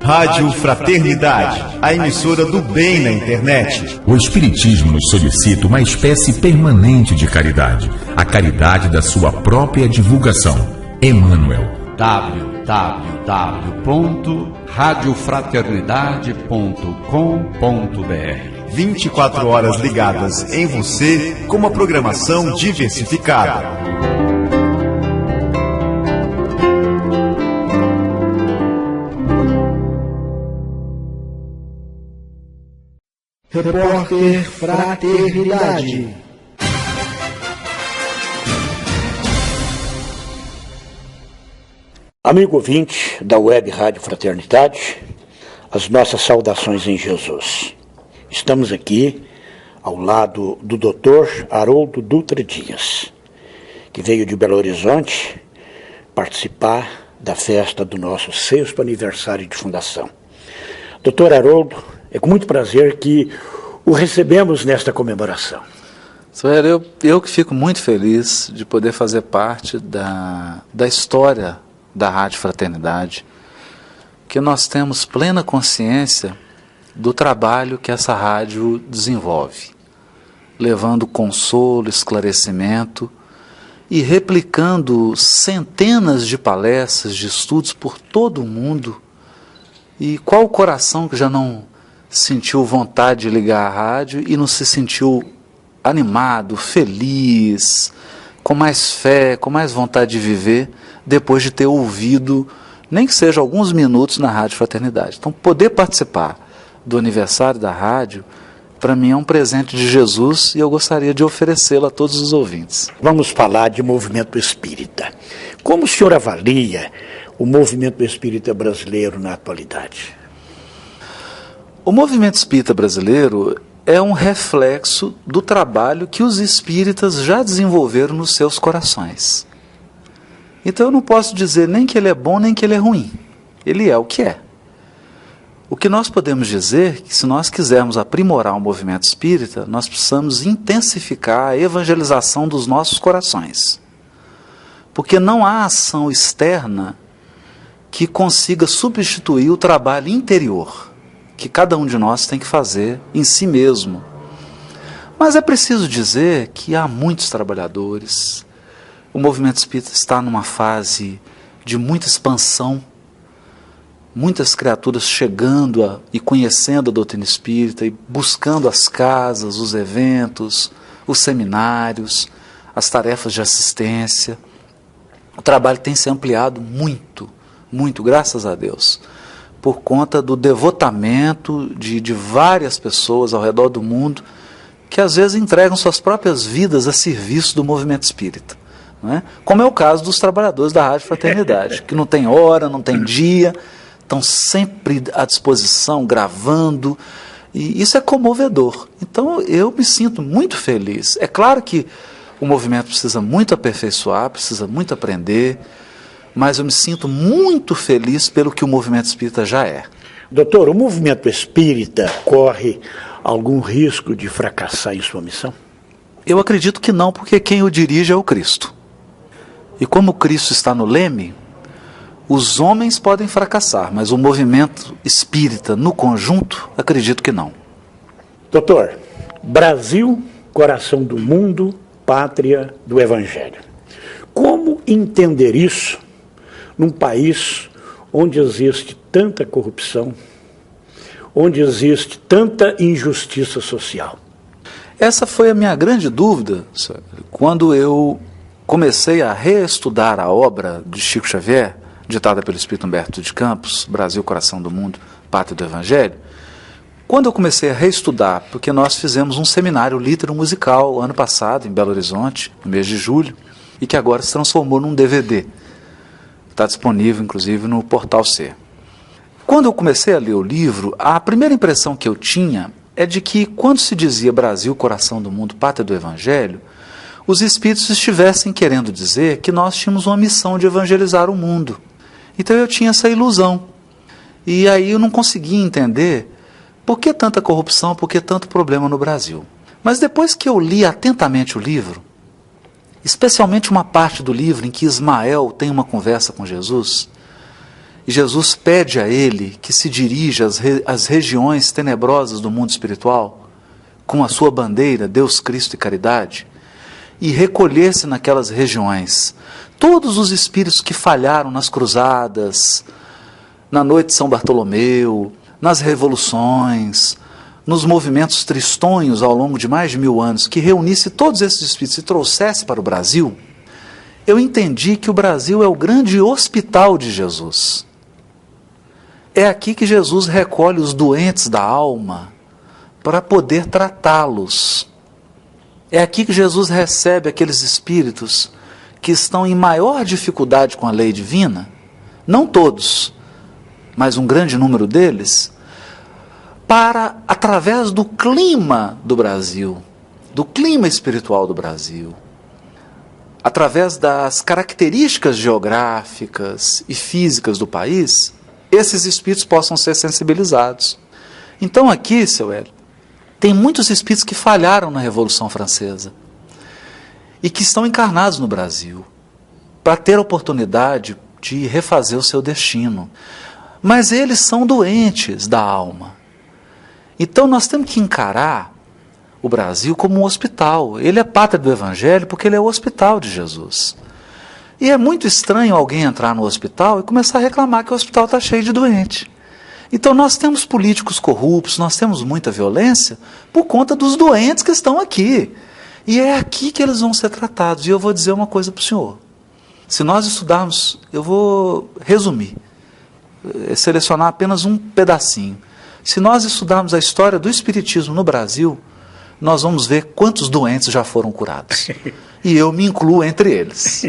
Rádio Fraternidade, a emissora do bem na internet. O Espiritismo nos solicita uma espécie permanente de caridade, a caridade da sua própria divulgação. Emmanuel. www.radiofraternidade.com.br 24 horas ligadas em você com uma programação diversificada. Repórter Fraternidade. Amigo ouvinte da Web Rádio Fraternidade, as nossas saudações em Jesus. Estamos aqui ao lado do Dr. Haroldo Dutra Dias, que veio de Belo Horizonte participar da festa do nosso 6º aniversário de fundação. Dr. Haroldo, é com muito prazer que o recebemos nesta comemoração. Senhor, eu que fico muito feliz de poder fazer parte da história da Rádio Fraternidade, que nós temos plena consciência do trabalho que essa rádio desenvolve, levando consolo, esclarecimento e replicando centenas de palestras, de estudos por todo o mundo. E qual o coração que já não sentiu vontade de ligar a rádio e não se sentiu animado, feliz, com mais fé, com mais vontade de viver, depois de ter ouvido, nem que seja alguns minutos na Rádio Fraternidade. Então, poder participar do aniversário da rádio, para mim é um presente de Jesus e eu gostaria de oferecê-lo a todos os ouvintes. Vamos falar de movimento espírita. Como o senhor avalia o movimento espírita brasileiro na atualidade? O movimento espírita brasileiro é um reflexo do trabalho que os espíritas já desenvolveram nos seus corações. Então eu não posso dizer nem que ele é bom nem que ele é ruim. Ele é o que é. O que nós podemos dizer é que se nós quisermos aprimorar o movimento espírita, nós precisamos intensificar a evangelização dos nossos corações. Porque não há ação externa que consiga substituir o trabalho interior que cada um de nós tem que fazer em si mesmo. Mas é preciso dizer que há muitos trabalhadores. O movimento espírita está numa fase de muita expansão, muitas criaturas chegando e conhecendo a doutrina espírita e buscando as casas, os eventos, os seminários, as tarefas de assistência. O trabalho tem se ampliado muito, muito, graças a Deus, por conta do devotamento de várias pessoas ao redor do mundo que às vezes entregam suas próprias vidas a serviço do movimento espírita. Não é? Como é o caso dos trabalhadores da Rádio Fraternidade, que não tem hora, não tem dia, estão sempre à disposição, gravando, e isso é comovedor. Então eu me sinto muito feliz. É claro que o movimento precisa muito aperfeiçoar, precisa muito aprender, mas eu me sinto muito feliz pelo que o movimento espírita já é. Doutor, o movimento espírita corre algum risco de fracassar em sua missão? Eu acredito que não, porque quem o dirige é o Cristo. E como o Cristo está no leme, os homens podem fracassar, mas o movimento espírita no conjunto, acredito que não. Doutor, Brasil, coração do mundo, pátria do Evangelho. Como entender isso num país onde existe tanta corrupção, onde existe tanta injustiça social? Essa foi a minha grande dúvida, quando eu comecei a reestudar a obra de Chico Xavier, ditada pelo Espírito Humberto de Campos, Brasil, Coração do Mundo, Pátria do Evangelho. Quando eu comecei a reestudar, porque nós fizemos um seminário litero-musical ano passado, em Belo Horizonte, no mês de julho, e que agora se transformou num DVD. Está disponível, inclusive, no Portal C. Quando eu comecei a ler o livro, a primeira impressão que eu tinha é de que, quando se dizia Brasil, Coração do Mundo, Pátria do Evangelho, os espíritos estivessem querendo dizer que nós tínhamos uma missão de evangelizar o mundo. Então eu tinha essa ilusão. E aí eu não conseguia entender por que tanta corrupção, por que tanto problema no Brasil. Mas depois que eu li atentamente o livro, especialmente uma parte do livro em que Ismael tem uma conversa com Jesus, e Jesus pede a ele que se dirija às regiões tenebrosas do mundo espiritual, com a sua bandeira, Deus, Cristo e caridade, e recolher-se naquelas regiões todos os espíritos que falharam nas cruzadas, na noite de São Bartolomeu, nas revoluções, nos movimentos tristonhos ao longo de mais de 1000 anos, que reunisse todos esses espíritos e trouxesse para o Brasil. Eu entendi que o Brasil é o grande hospital de Jesus. É aqui que Jesus recolhe os doentes da alma para poder tratá-los. É aqui que Jesus recebe aqueles espíritos que estão em maior dificuldade com a lei divina, não todos, mas um grande número deles, para, através do clima do Brasil, do clima espiritual do Brasil, através das características geográficas e físicas do país, esses espíritos possam ser sensibilizados. Então aqui, seu Hélio, tem muitos espíritos que falharam na Revolução Francesa e que estão encarnados no Brasil para ter a oportunidade de refazer o seu destino. Mas eles são doentes da alma. Então nós temos que encarar o Brasil como um hospital. Ele é pátria do Evangelho porque ele é o hospital de Jesus. E é muito estranho alguém entrar no hospital e começar a reclamar que o hospital está cheio de doente. Então nós temos políticos corruptos, nós temos muita violência por conta dos doentes que estão aqui. E é aqui que eles vão ser tratados. E eu vou dizer uma coisa para o senhor. Se nós estudarmos, eu vou resumir, selecionar apenas um pedacinho. Se nós estudarmos a história do Espiritismo no Brasil, nós vamos ver quantos doentes já foram curados. E eu me incluo entre eles.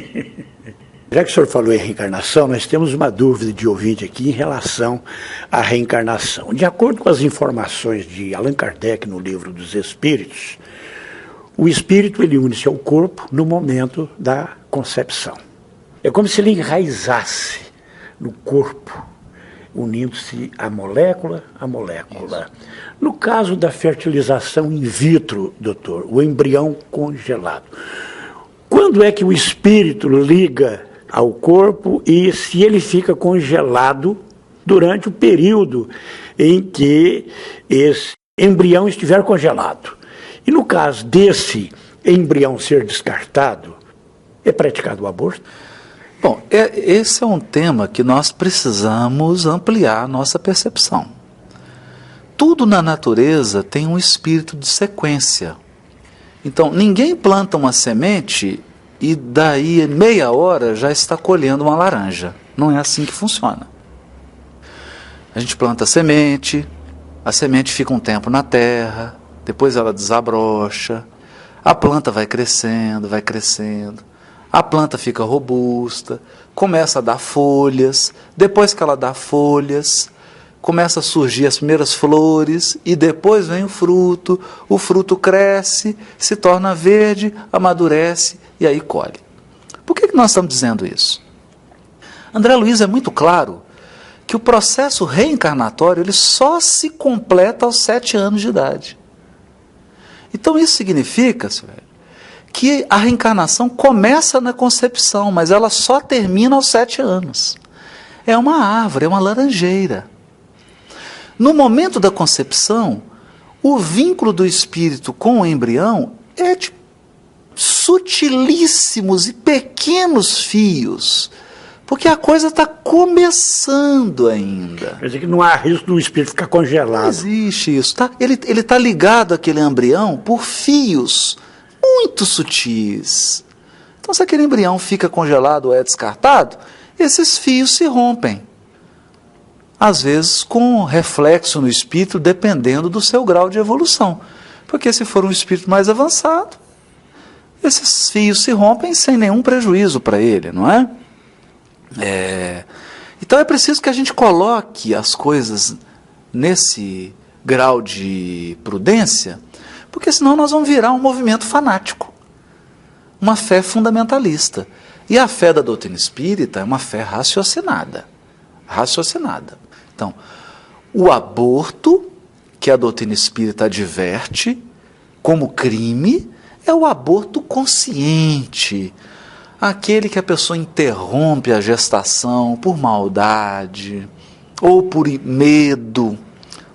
Já que o senhor falou em reencarnação, nós temos uma dúvida de ouvinte aqui em relação à reencarnação. De acordo com as informações de Allan Kardec no Livro dos Espíritos, o espírito ele une-se ao corpo no momento da concepção. É como se ele enraizasse no corpo, unindo-se a molécula a molécula. No caso da fertilização in vitro, doutor, o embrião congelado, quando é que o espírito liga ao corpo e se ele fica congelado durante o período em que esse embrião estiver congelado? E no caso desse embrião ser descartado, é praticado o aborto? Bom, esse é um tema que nós precisamos ampliar a nossa percepção. Tudo na natureza tem um espírito de sequência. Então, ninguém planta uma semente e daí meia hora já está colhendo uma laranja. Não é assim que funciona. A gente planta a semente fica um tempo na terra, depois ela desabrocha, a planta vai crescendo, a planta fica robusta, começa a dar folhas, depois que ela dá folhas, começa a surgir as primeiras flores e depois vem o fruto cresce, se torna verde, amadurece e aí colhe. Por que nós estamos dizendo isso? André Luiz é muito claro que o processo reencarnatório ele só se completa aos 7 anos de idade. Então isso significa, senhor, que a reencarnação começa na concepção, mas ela só termina aos 7 anos. É uma árvore, é uma laranjeira. No momento da concepção, o vínculo do espírito com o embrião é de sutilíssimos e pequenos fios, porque a coisa está começando ainda. Quer dizer que não há risco do espírito ficar congelado. Não existe isso. Tá? Ele está ligado àquele embrião por fios muito sutis. Então, se aquele embrião fica congelado ou é descartado, esses fios se rompem. Às vezes com reflexo no espírito, dependendo do seu grau de evolução. Porque se for um espírito mais avançado, esses fios se rompem sem nenhum prejuízo para ele, não é? Então é preciso que a gente coloque as coisas nesse grau de prudência, porque senão nós vamos virar um movimento fanático, uma fé fundamentalista. E a fé da doutrina espírita é uma fé raciocinada. Então, o aborto, que a doutrina espírita adverte como crime, é o aborto consciente, aquele que a pessoa interrompe a gestação por maldade, ou por medo,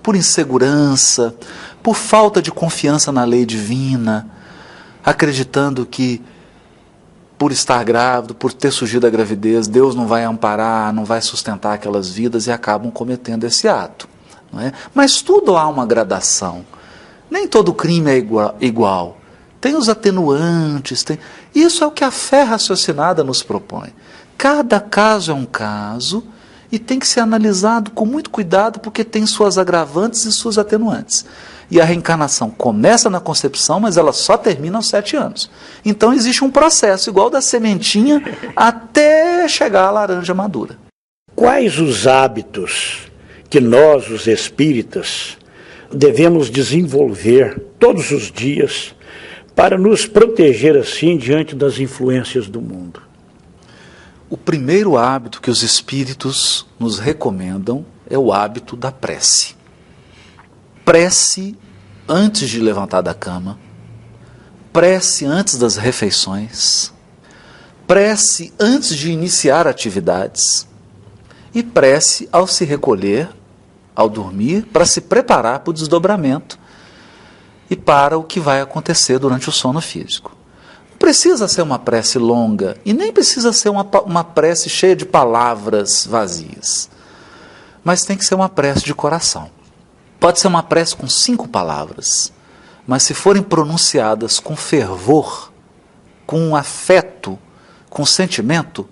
por insegurança, por falta de confiança na lei divina, acreditando que por estar grávido, por ter surgido a gravidez, Deus não vai amparar, não vai sustentar aquelas vidas e acabam cometendo esse ato. Não é? Mas tudo há uma gradação. Nem todo crime é igual. Tem os atenuantes. Isso é o que a fé raciocinada nos propõe. Cada caso é um caso e tem que ser analisado com muito cuidado porque tem suas agravantes e suas atenuantes. E a reencarnação começa na concepção, mas ela só termina aos 7 anos. Então existe um processo igual da sementinha até chegar à laranja madura. Quais os hábitos que nós, os espíritas, devemos desenvolver todos os dias para nos proteger assim diante das influências do mundo? O primeiro hábito que os espíritos nos recomendam é o hábito da prece. Prece antes de levantar da cama, prece antes das refeições, prece antes de iniciar atividades e prece ao se recolher, ao dormir, para se preparar para o desdobramento e para o que vai acontecer durante o sono físico. Não precisa ser uma prece longa e nem precisa ser uma prece cheia de palavras vazias, mas tem que ser uma prece de coração. Pode ser uma prece com 5 palavras, mas se forem pronunciadas com fervor, com afeto, com sentimento,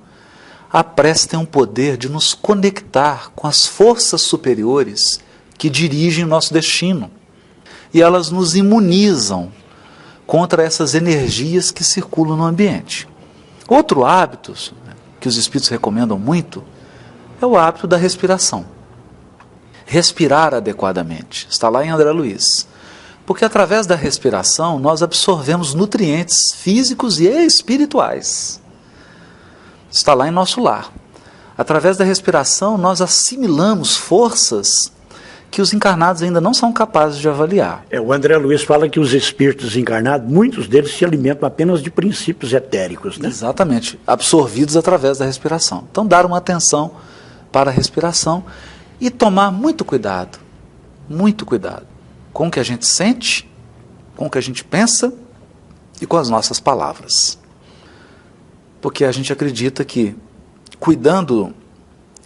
a prece tem um poder de nos conectar com as forças superiores que dirigem o nosso destino. E elas nos imunizam contra essas energias que circulam no ambiente. Outro hábito que os espíritos recomendam muito é o hábito da respiração. Respirar adequadamente. Está lá em André Luiz. Porque através da respiração nós absorvemos nutrientes físicos e espirituais. Está lá em Nosso Lar. Através da respiração nós assimilamos forças que os encarnados ainda não são capazes de avaliar. O André Luiz fala que os espíritos encarnados, muitos deles se alimentam apenas de princípios etéricos, né? Exatamente, absorvidos através da respiração. Então dar uma atenção para a respiração e tomar muito cuidado com o que a gente sente, com o que a gente pensa e com as nossas palavras. Porque a gente acredita que, cuidando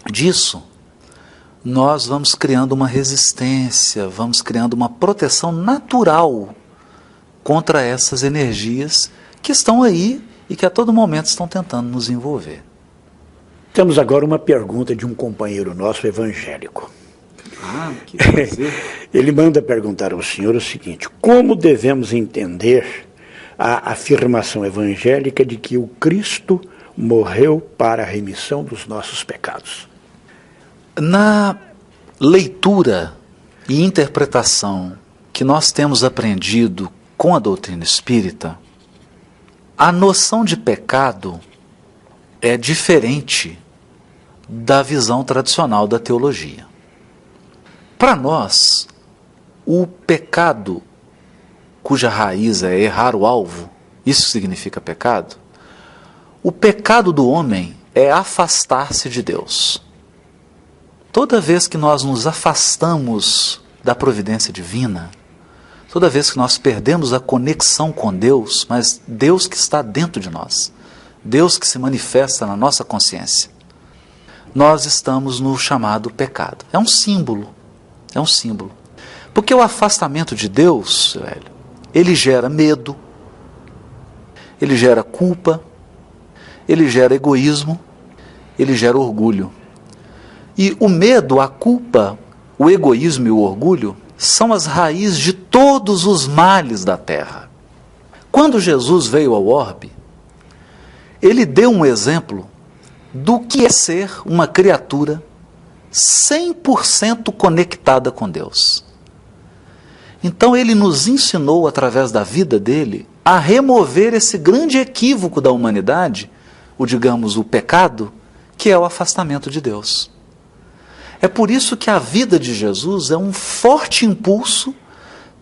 disso, nós vamos criando uma resistência, vamos criando uma proteção natural contra essas energias que estão aí e que a todo momento estão tentando nos envolver. Temos agora uma pergunta de um companheiro nosso evangélico. Que prazer. Ele manda perguntar ao senhor o seguinte: como devemos entender a afirmação evangélica de que o Cristo morreu para a remissão dos nossos pecados? Na leitura e interpretação que nós temos aprendido com a doutrina espírita, a noção de pecado é diferente da visão tradicional da teologia. Para nós, o pecado, cuja raiz é errar o alvo, isso significa pecado, o pecado do homem é afastar-se de Deus. Toda vez que nós nos afastamos da providência divina, toda vez que nós perdemos a conexão com Deus, mas Deus que está dentro de nós, Deus que se manifesta na nossa consciência, nós estamos no chamado pecado. É um símbolo. Porque o afastamento de Deus, ele gera medo, ele gera culpa, ele gera egoísmo, ele gera orgulho. E o medo, a culpa, o egoísmo e o orgulho são as raízes de todos os males da terra. Quando Jesus veio ao orbe, ele deu um exemplo do que é ser uma criatura 100% conectada com Deus. Então ele nos ensinou, através da vida dele, a remover esse grande equívoco da humanidade, o pecado, que é o afastamento de Deus. É por isso que a vida de Jesus é um forte impulso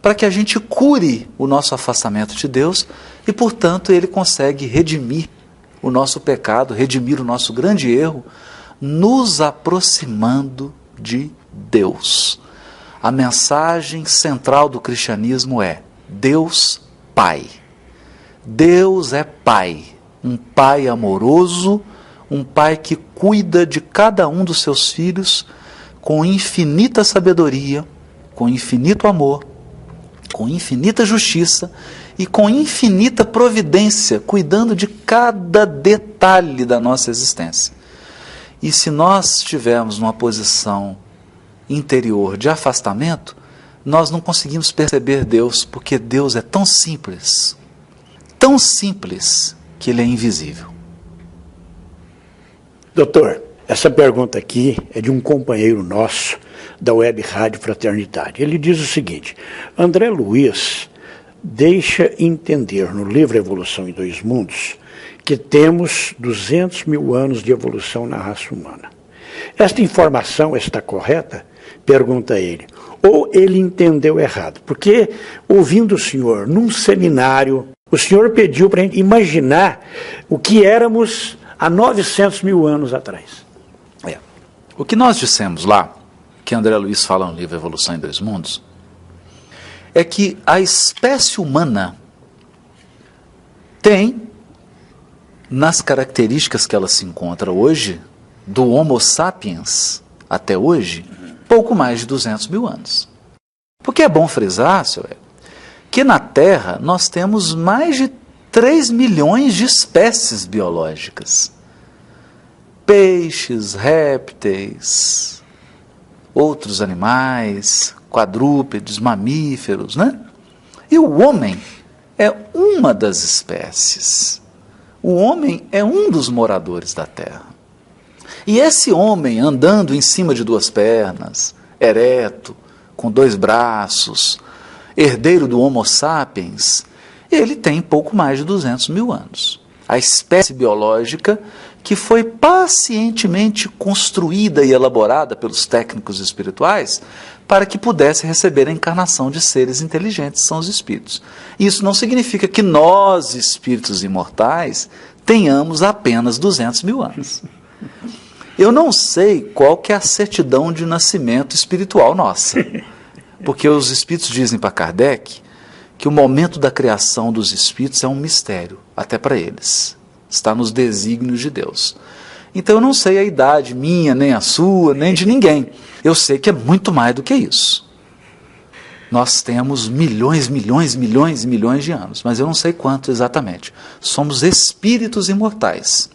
para que a gente cure o nosso afastamento de Deus e, portanto, Ele consegue redimir o nosso pecado, redimir o nosso grande erro, nos aproximando de Deus. A mensagem central do cristianismo é Deus Pai. Deus é Pai, um Pai amoroso, um Pai que cuida de cada um dos seus filhos com infinita sabedoria, com infinito amor, com infinita justiça e com infinita providência, cuidando de cada detalhe da nossa existência. E se nós estivermos numa posição interior de afastamento, nós não conseguimos perceber Deus, porque Deus é tão simples que Ele é invisível. Doutor, essa pergunta aqui é de um companheiro nosso da Web Rádio Fraternidade. Ele diz o seguinte: André Luiz deixa entender no livro Evolução em Dois Mundos que temos 200 mil anos de evolução na raça humana. Esta informação está correta? Pergunta ele. Ou ele entendeu errado? Porque, ouvindo o senhor num seminário, o senhor pediu para a gente imaginar o que éramos há 900 mil anos atrás. O que nós dissemos lá, que André Luiz fala no livro Evolução em Dois Mundos, é que a espécie humana tem, nas características que ela se encontra hoje, do Homo sapiens até hoje, pouco mais de 200 mil anos. Porque é bom frisar, senhor, que na Terra nós temos mais de 3 milhões de espécies biológicas. Peixes, répteis, outros animais, quadrúpedes, mamíferos, né? E o homem é uma das espécies. O homem é um dos moradores da Terra. E esse homem andando em cima de 2 pernas, ereto, com 2 braços, herdeiro do Homo sapiens, ele tem pouco mais de 200 mil anos. A espécie biológica que foi pacientemente construída e elaborada pelos técnicos espirituais para que pudesse receber a encarnação de seres inteligentes, são os espíritos. Isso não significa que nós, espíritos imortais, tenhamos apenas 200 mil anos. Eu não sei qual que é a certidão de nascimento espiritual nossa, porque os espíritos dizem para Kardec que o momento da criação dos espíritos é um mistério, até para eles. Está nos desígnios de Deus. Então eu não sei a idade minha, nem a sua, nem de ninguém. Eu sei que é muito mais do que isso. Nós temos milhões de anos, mas eu não sei quanto exatamente. Somos espíritos imortais.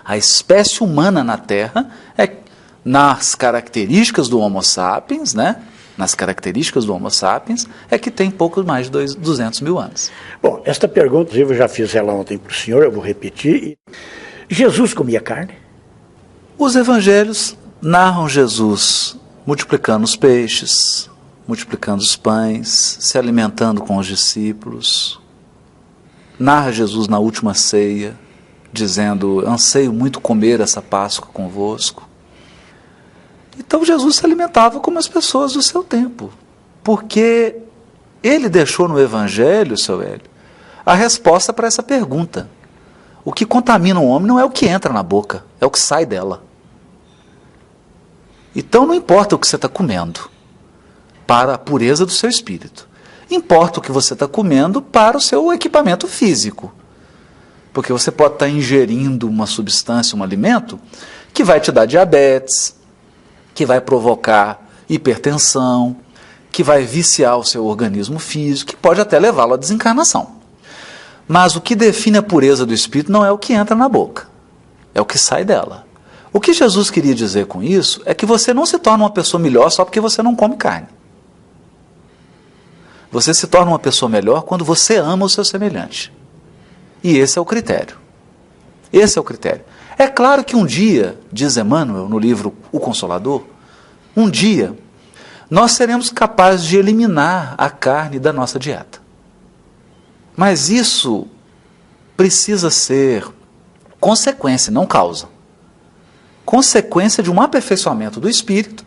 A espécie humana na Terra é nas características do Homo sapiens, né? Nas características do Homo sapiens, é que tem pouco mais de 200 mil anos. Bom, esta pergunta, eu já fiz ela ontem para o senhor, eu vou repetir. Jesus comia carne? Os evangelhos narram Jesus multiplicando os peixes, multiplicando os pães, se alimentando com os discípulos. Narra Jesus na última ceia, dizendo: anseio muito comer essa Páscoa convosco. Então Jesus se alimentava como as pessoas do seu tempo, porque ele deixou no Evangelho, seu Hélio, a resposta para essa pergunta. O que contamina o homem não é o que entra na boca, é o que sai dela. Então não importa o que você está comendo para a pureza do seu espírito. Importa o que você está comendo para o seu equipamento físico. Porque você pode estar ingerindo uma substância, um alimento, que vai te dar diabetes, que vai provocar hipertensão, que vai viciar o seu organismo físico, que pode até levá-lo à desencarnação. Mas o que define a pureza do espírito não é o que entra na boca, é o que sai dela. O que Jesus queria dizer com isso é que você não se torna uma pessoa melhor só porque você não come carne. Você se torna uma pessoa melhor quando você ama o seu semelhante. E esse é o critério. Esse é o critério. É claro que um dia, diz Emmanuel no livro O Consolador, um dia nós seremos capazes de eliminar a carne da nossa dieta. Mas isso precisa ser consequência, não causa. Consequência de um aperfeiçoamento do espírito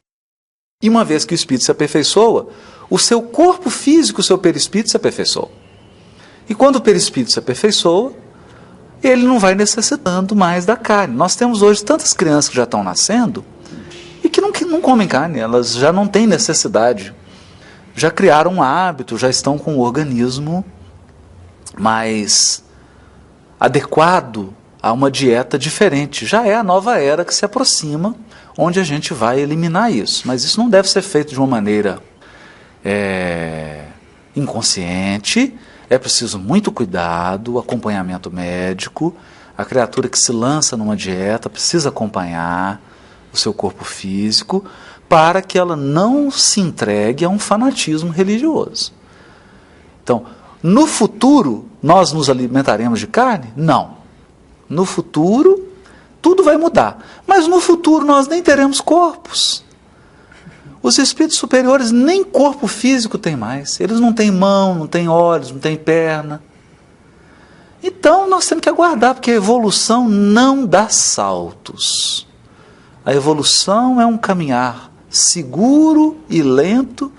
E uma vez que o espírito se aperfeiçoa, o seu corpo físico, o seu perispírito se aperfeiçoa. E quando o perispírito se aperfeiçoa, ele não vai necessitando mais da carne. Nós temos hoje tantas crianças que já estão nascendo e que não comem carne, elas já não têm necessidade. Já criaram um hábito, já estão com o organismo mais adequado a uma dieta diferente. Já é a nova era que se aproxima, onde a gente vai eliminar isso. Mas isso não deve ser feito de uma maneira inconsciente. É preciso muito cuidado, acompanhamento médico. A criatura que se lança numa dieta precisa acompanhar o seu corpo físico para que ela não se entregue a um fanatismo religioso. Então, no futuro, nós nos alimentaremos de carne? Não. No futuro, tudo vai mudar. Mas no futuro nós nem teremos corpos. Os espíritos superiores nem corpo físico têm mais. Eles não têm mão, não têm olhos, não têm perna. Então nós temos que aguardar, porque a evolução não dá saltos. A evolução é um caminhar seguro e lento,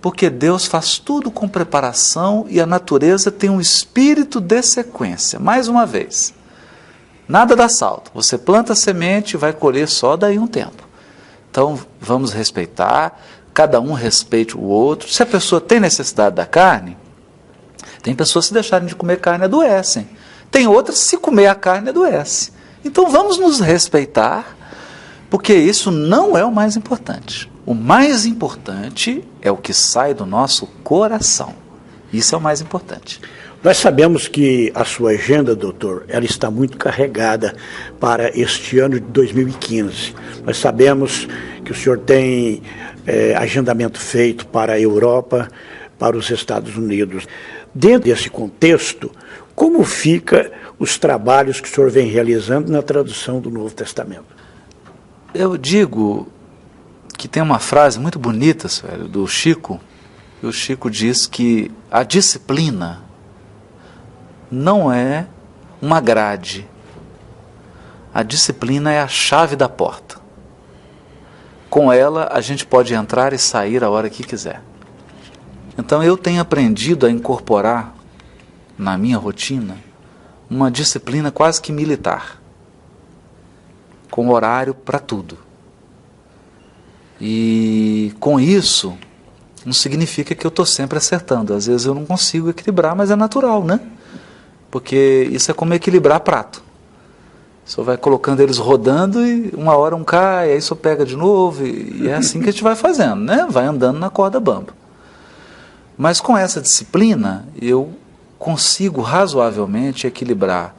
porque Deus faz tudo com preparação e a natureza tem um espírito de sequência. Mais uma vez, nada dá salto. Você planta a semente e vai colher só daí um tempo. Então, vamos respeitar, cada um respeite o outro. Se a pessoa tem necessidade da carne, tem pessoas que se deixarem de comer carne adoecem. Tem outras que se comer a carne adoecem. Então, vamos nos respeitar, porque isso não é o mais importante. O mais importante é o que sai do nosso coração. Isso é o mais importante. Nós sabemos que a sua agenda, doutor, ela está muito carregada para este ano de 2015. Nós sabemos que o senhor tem agendamento feito para a Europa, para os Estados Unidos. Dentro desse contexto, como fica os trabalhos que o senhor vem realizando na tradução do Novo Testamento? Eu digo que tem uma frase muito bonita, senhor, do Chico, e o Chico diz que a disciplina não é uma grade. A disciplina é a chave da porta. Com ela, a gente pode entrar e sair a hora que quiser. Então, eu tenho aprendido a incorporar na minha rotina uma disciplina quase que militar, com horário para tudo. E com isso, não significa que eu estou sempre acertando. Às vezes eu não consigo equilibrar, mas é natural, né? Porque isso é como equilibrar prato. Só vai colocando eles rodando e uma hora um cai, aí só pega de novo, e é assim que a gente vai fazendo, né? Vai andando na corda bamba. Mas com essa disciplina, eu consigo razoavelmente equilibrar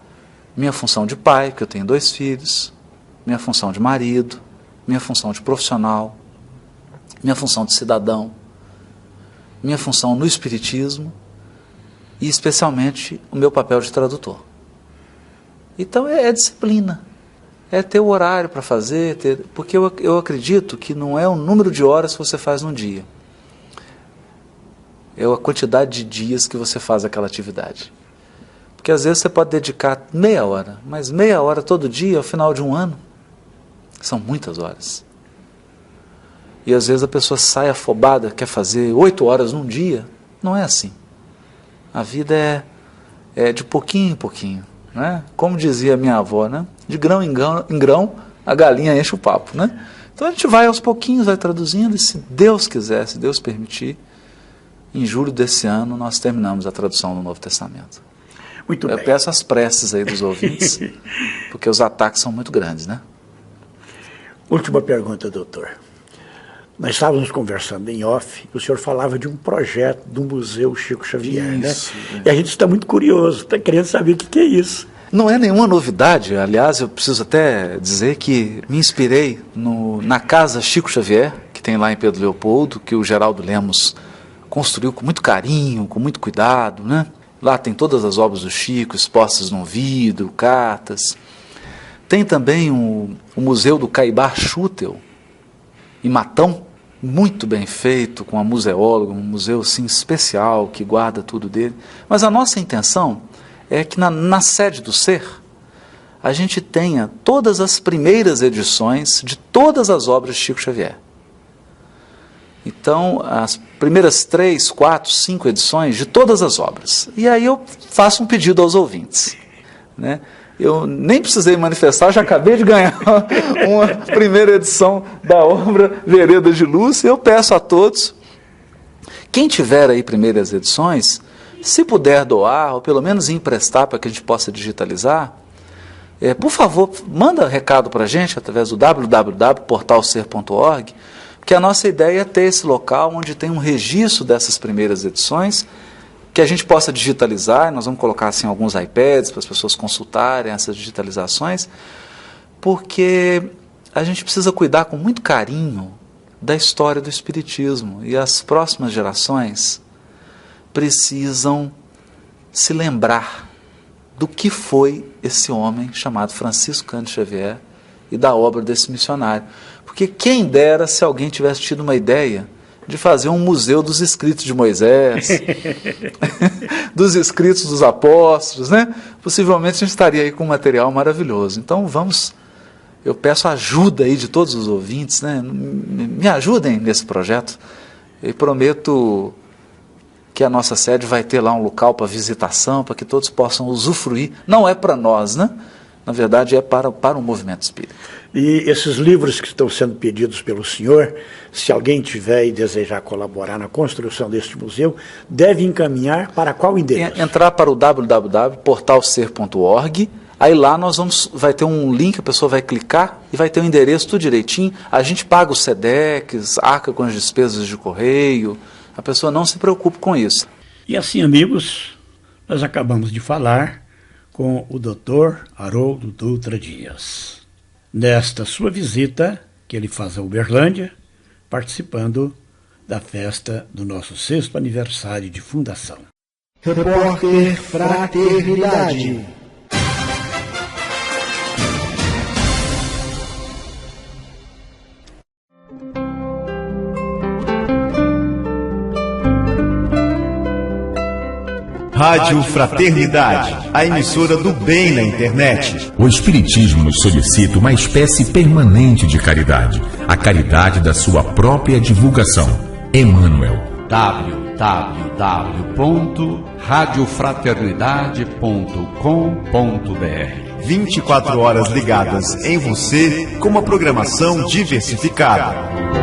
minha função de pai, que eu tenho 2 filhos, minha função de marido, minha função de profissional, minha função de cidadão, minha função no espiritismo e especialmente o meu papel de tradutor. Então é disciplina, é ter o horário para fazer, porque eu acredito que não é o número de horas que você faz num dia, é a quantidade de dias que você faz aquela atividade. Porque às vezes você pode dedicar meia hora, mas meia hora todo dia, ao final de um ano, são muitas horas. E às vezes a pessoa sai afobada, quer fazer 8 horas num dia. Não é assim. A vida é de pouquinho em pouquinho, né? Como dizia minha avó, né? De grão em grão, a galinha enche o papo, né? Então a gente vai aos pouquinhos, vai traduzindo, e se Deus quiser, se Deus permitir, em julho desse ano nós terminamos a tradução do Novo Testamento. Muito bem. Eu peço as preces aí dos ouvintes, porque os ataques são muito grandes, né? Última pergunta, doutor. Nós estávamos conversando em off, e o senhor falava de um projeto do Museu Chico Xavier, isso, né? E a gente está muito curioso, está querendo saber o que é isso. Não é nenhuma novidade, aliás, eu preciso até dizer que me inspirei na Casa Chico Xavier, que tem lá em Pedro Leopoldo, que o Geraldo Lemos construiu com muito carinho, com muito cuidado, né? Lá tem todas as obras do Chico, expostas no vidro, cartas. Tem também o Museu do Caibá Schutel, em Matão, muito bem feito, com a museóloga, um museu assim, especial, que guarda tudo dele. Mas a nossa intenção é que na sede do Ser, a gente tenha todas as primeiras edições de todas as obras de Chico Xavier. Então, as primeiras 3, 4, 5 edições de todas as obras. E aí eu faço um pedido aos ouvintes, né? Eu nem precisei manifestar, já acabei de ganhar uma primeira edição da obra Vereda de Luz. Eu peço a todos, quem tiver aí primeiras edições, se puder doar, ou pelo menos emprestar para que a gente possa digitalizar, por favor, manda recado para a gente através do www.portalser.org, porque a nossa ideia é ter esse local onde tem um registro dessas primeiras edições, que a gente possa digitalizar. Nós vamos colocar assim alguns iPads para as pessoas consultarem essas digitalizações, porque a gente precisa cuidar com muito carinho da história do Espiritismo, e as próximas gerações precisam se lembrar do que foi esse homem chamado Francisco Cândido Xavier e da obra desse missionário. Porque quem dera se alguém tivesse tido uma ideia de fazer um museu dos escritos de Moisés, dos escritos dos apóstolos, né? Possivelmente a gente estaria aí com um material maravilhoso. Então eu peço ajuda aí de todos os ouvintes, né? Me ajudem nesse projeto. E prometo que a nossa sede vai ter lá um local para visitação, para que todos possam usufruir. Não é para nós, né? Na verdade é para o movimento espírita. E esses livros que estão sendo pedidos pelo senhor, se alguém tiver e desejar colaborar na construção deste museu, deve encaminhar para qual endereço? Entrar para o www.portalser.org, aí lá vai ter um link, a pessoa vai clicar e vai ter o endereço tudo direitinho. A gente paga os SEDECs, arca com as despesas de correio, a pessoa não se preocupe com isso. E assim, amigos, nós acabamos de falar com o Dr. Haroldo Dutra Dias, nesta sua visita que ele faz a Uberlândia, participando da festa do nosso 6º aniversário de fundação. Repórter Fraternidade. Rádio Fraternidade, a emissora do bem na internet. O Espiritismo nos solicita uma espécie permanente de caridade, a caridade da sua própria divulgação. Emmanuel. www.radiofraternidade.com.br 24 horas ligadas em você com uma programação diversificada.